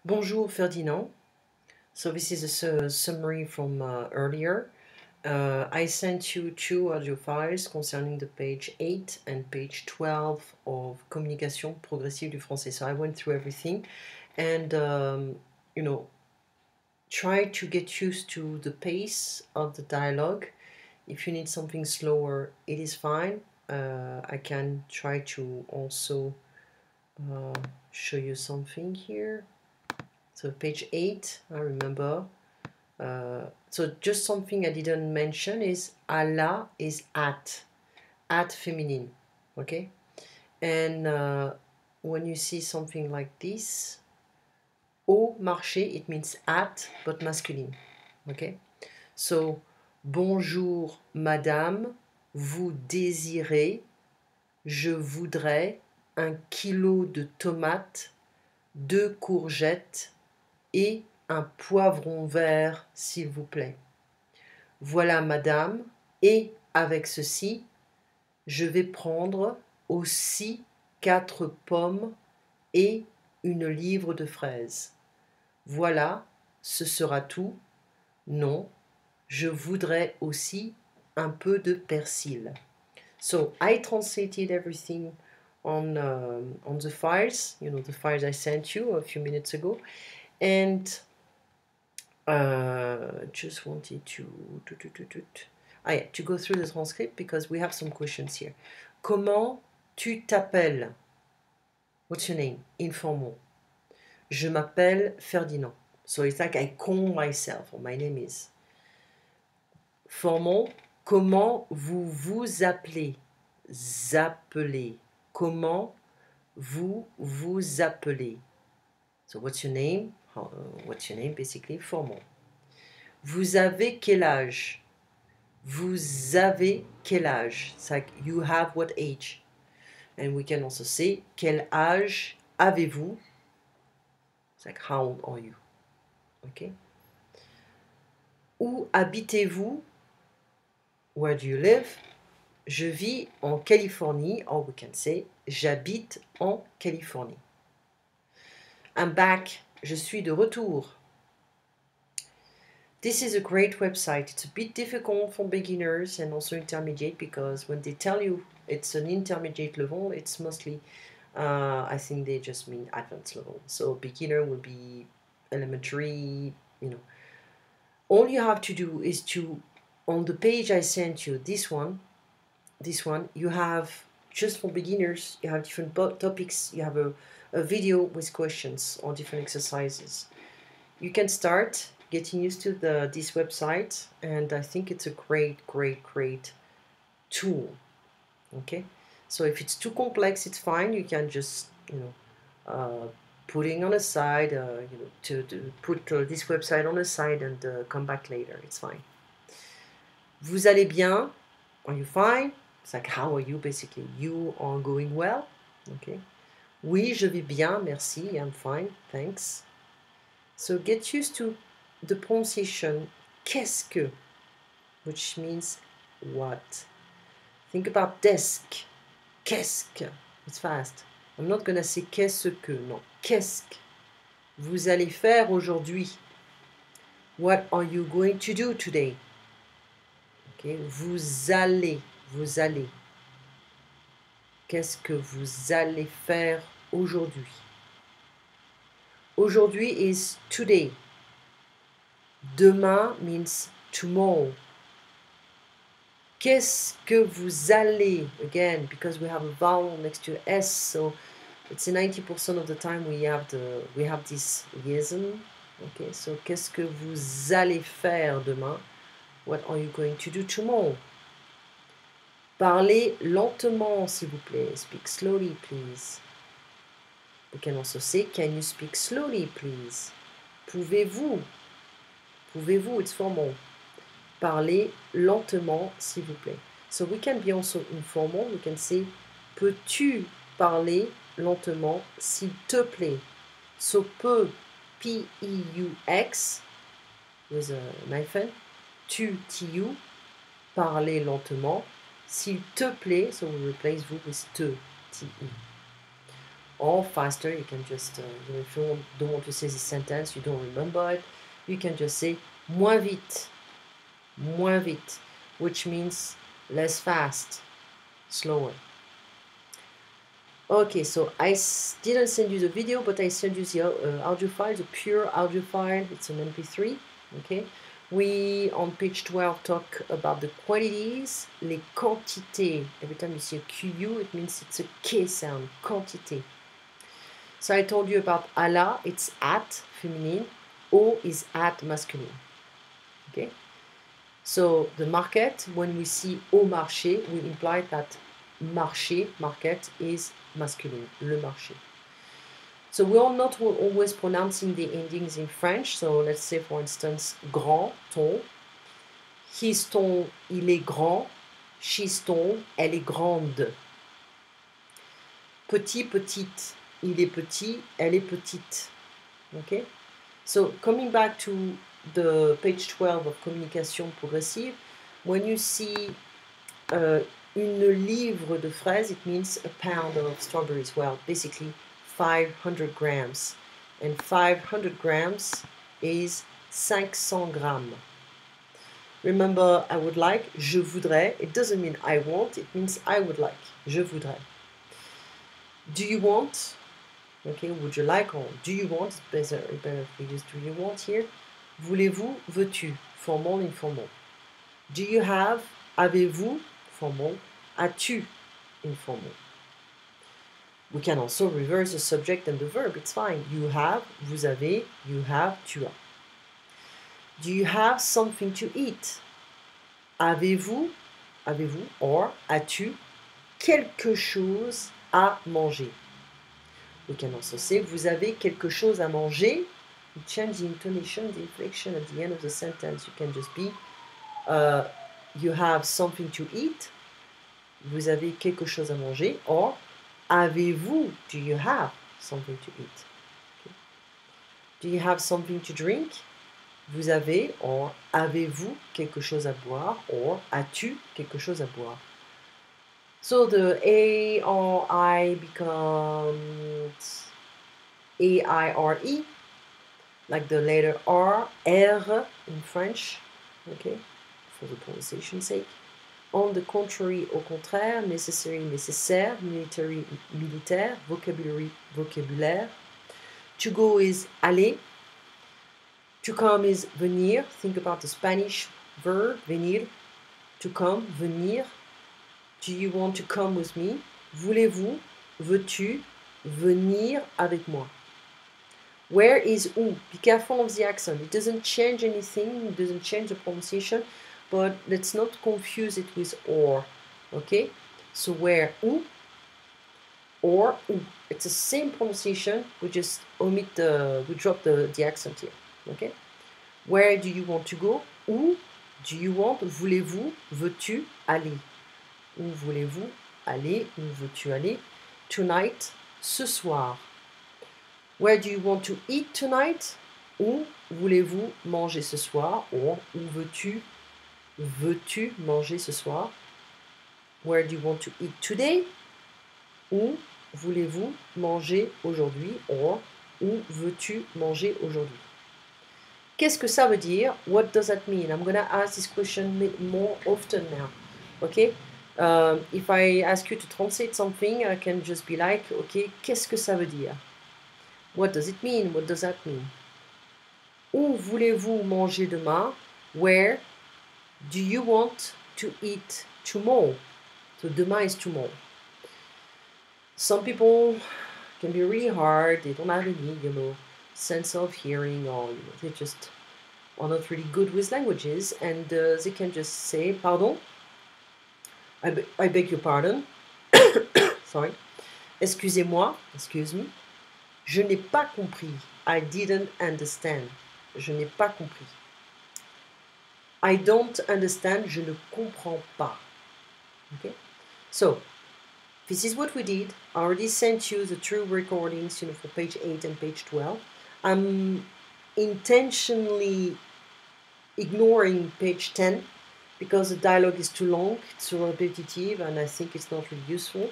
Bonjour Ferdinand. So this is a summary from earlier. I sent you two audio files concerning the page 8 and page 12 of Communication progressive du français. So I went through everything and, try to get used to the pace of the dialogue. If you need something slower, it is fine. I can try to also show you something here. So page 8, I remember. So just something I didn't mention is à la is at feminine, okay? And when you see something like this, au marché, it means at, but masculine, okay? So, bonjour madame, vous désirez, je voudrais 1 kilo de tomates, 2 courgettes et un poivron vert, s'il vous plaît. Voilà, madame, et avec ceci, je vais prendre aussi 4 pommes et une livre de fraises. Voilà, ce sera tout. Non, je voudrais aussi un peu de persil. So I translated everything on the files, the files I sent you a few minutes ago, and just wanted to go through the transcript because we have some questions here. Comment tu t'appelles? What's your name? Informal. Je m'appelle Ferdinand. So it's like I call myself, or my name is. Formal. Comment vous vous appelez? Appelez. Comment vous vous appelez? So what's your name? What's your name basically? Formal. Vous avez quel âge? Vous avez quel âge? It's like you have what age? And we can also say quel âge avez-vous? It's like how old are you? Okay. Où habitez-vous? Where do you live? Je vis en Californie, or we can say j'habite en Californie. I'm back. Je suis de retour. This is a great website. It's a bit difficult for beginners and also intermediate because when they tell you it's an intermediate level, it's mostly, I think they just mean advanced level. So beginner will be elementary, All you have to do is on the page I sent you, this one, you have, just for beginners, you have different topics, you have a video with questions on different exercises. You can start getting used to this website, and I think it's a great tool. Okay, so if it's too complex, it's fine. You can just putting on a side, to put this website on a side and come back later. It's fine. Vous allez bien? Are you fine? It's like how are you basically? You are going well. Okay. Oui, je vais bien, merci. I'm fine, thanks. So get used to the pronunciation qu'est-ce que, which means what. Think about desk. Qu'est-ce que. It's fast. I'm not gonna say qu'est-ce que. No. Qu'est-ce que vous allez faire aujourd'hui? What are you going to do today? Okay. Vous allez. Qu'est-ce que vous allez faire aujourd'hui? Aujourd'hui is today. Demain means tomorrow. Qu'est-ce que vous allez? Again, because we have a vowel next to S, so it's 90% of the time we have this liaison. Okay, so qu'est-ce que vous allez faire demain? What are you going to do tomorrow? Parlez lentement, s'il vous plaît. Speak slowly, please. We can also say, can you speak slowly, please? Pouvez-vous? Pouvez-vous, it's formal. Parlez lentement, s'il vous plaît. So we can be also informal. We can say, peux-tu parler lentement, s'il te plaît? So peut, P-E-U-X, with an hyphen, tu, T-U, parler lentement, s'il te plaît, so we replace vous with te, T-E. or faster, you can just, you know, if you don't want to say this sentence, you don't remember it, you can just say moins vite, which means less fast, slower. Okay, so I didn't send you the video, but I sent you the audio file, the pure audio file. It's an MP3. Okay, we on page 12 talk about the quantities, les quantités. Every time you see a QU, it means it's a K sound, quantité. So I told you about à la, it's at, feminine. Au is at, masculine. Okay, so the market, when we see au marché, we imply that marché, market, is masculine, le marché. So we are not always pronouncing the endings in French. So let's say, for instance, grand, ton. His ton, il est grand. She's ton, elle est grande. Petit, petite, il est petit, elle est petite. Okay? So coming back to the page 12 of communication progressive, when you see une livre de fraises, it means a pound of strawberries. Well, basically 500 grams. And 500 grams is 500 grammes. Remember, I would like, je voudrais. It doesn't mean I want, it means I would like. Je voudrais. Do you want? Okay, would you like or do you want? It's better if we use do you want here. Voulez-vous, veux-tu? Formal, informal. Do you have? Avez-vous? Formal. As-tu? Informal. We can also reverse the subject and the verb. It's fine. You have, vous avez, you have, tu as. Do you have something to eat? Avez-vous, or as-tu quelque chose à manger? We can also say, vous avez quelque chose à manger. You change the intonation, the inflection at the end of the sentence. You can just be, you have something to eat. Vous avez quelque chose à manger. Or, avez-vous, do you have something to eat? Okay. Do you have something to drink? Vous avez, or avez-vous quelque chose à boire? Or, as-tu quelque chose à boire? So the A or I becomes A-I-R-E, like the letter R in French, okay, for the pronunciation's sake. On the contrary, au contraire, necessary, nécessaire, military, militaire, vocabulary, vocabulaire. To go is aller. To come is venir. Think about the Spanish verb, venir. To come, venir. Do you want to come with me? Voulez-vous, veux-tu, venir avec moi? Where is où? Be careful of the accent. It doesn't change anything. It doesn't change the pronunciation. But let's not confuse it with or. Okay? So where, où, or où. It's the same pronunciation. We just we drop the accent here. Okay? Where do you want to go? Où do you want? Voulez-vous, veux-tu aller? Où voulez-vous aller? Où veux-tu aller? Tonight, ce soir. Where do you want to eat tonight? Où voulez-vous manger ce soir? Or, où veux-tu manger ce soir? Where do you want to eat today? Où voulez-vous manger aujourd'hui? Or, où veux-tu manger aujourd'hui? Qu'est-ce que ça veut dire? What does that mean? I'm going to ask this question more often now. Okay? If I ask you to translate something, I can just be like, okay, qu'est-ce que ça veut dire? What does it mean? What does that mean? Où voulez-vous manger demain? Where do you want to eat tomorrow? So demain is tomorrow. Some people can be really hard. They don't have any, sense of hearing, or they just are not really good with languages, and they can just say, pardon, I beg your pardon, sorry, excusez-moi, excuse me, je n'ai pas compris, I didn't understand, je n'ai pas compris. I don't understand, je ne comprends pas. Okay, so this is what we did. I already sent you the true recordings, for page 8 and page 12. I'm intentionally ignoring page 10 because the dialogue is too long, it's too repetitive, and I think it's not really useful.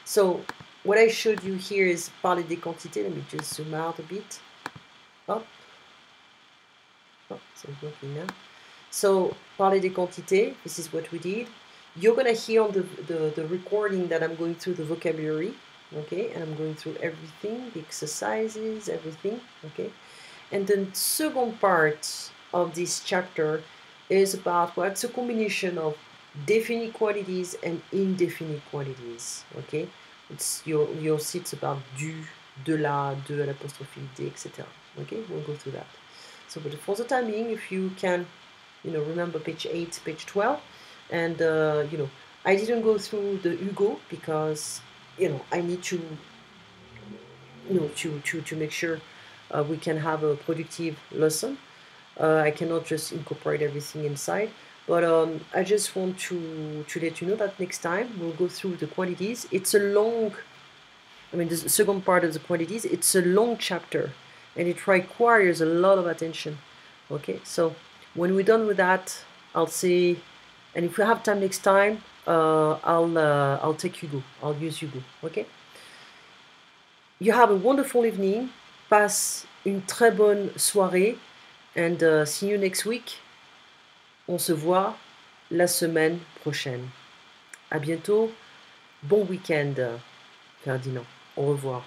So what I showed you here is parler des quantités. Let me just zoom out a bit. Up. Oh, so it's working now. So parler des quantités, this is what we did. You're gonna hear on the recording that I'm going through the vocabulary, okay, and I'm going through everything, the exercises, everything, okay. And the second part of this chapter is about what's a combination of definite quantities and indefinite quantities, okay. It's you'll see it's about du, de la, de l'apostrophe d, etc. Okay, we'll go through that. So, but for the time being, if you can, remember page 8, page 12, and I didn't go through the Hugo because I need to to make sure we can have a productive lesson. I cannot just incorporate everything inside, but I just want to let you know that next time we'll go through the quantities. It's a long, the second part of the quantities, it's a long chapter and it requires a lot of attention. Okay, so when we're done with that, I'll say, and if we have time next time, I'll take Hugo. I'll use Hugo. Okay. You have a wonderful evening. Passe une très bonne soirée, and see you next week. On se voit la semaine prochaine. À bientôt. Bon week-end, Ferdinand. Au revoir.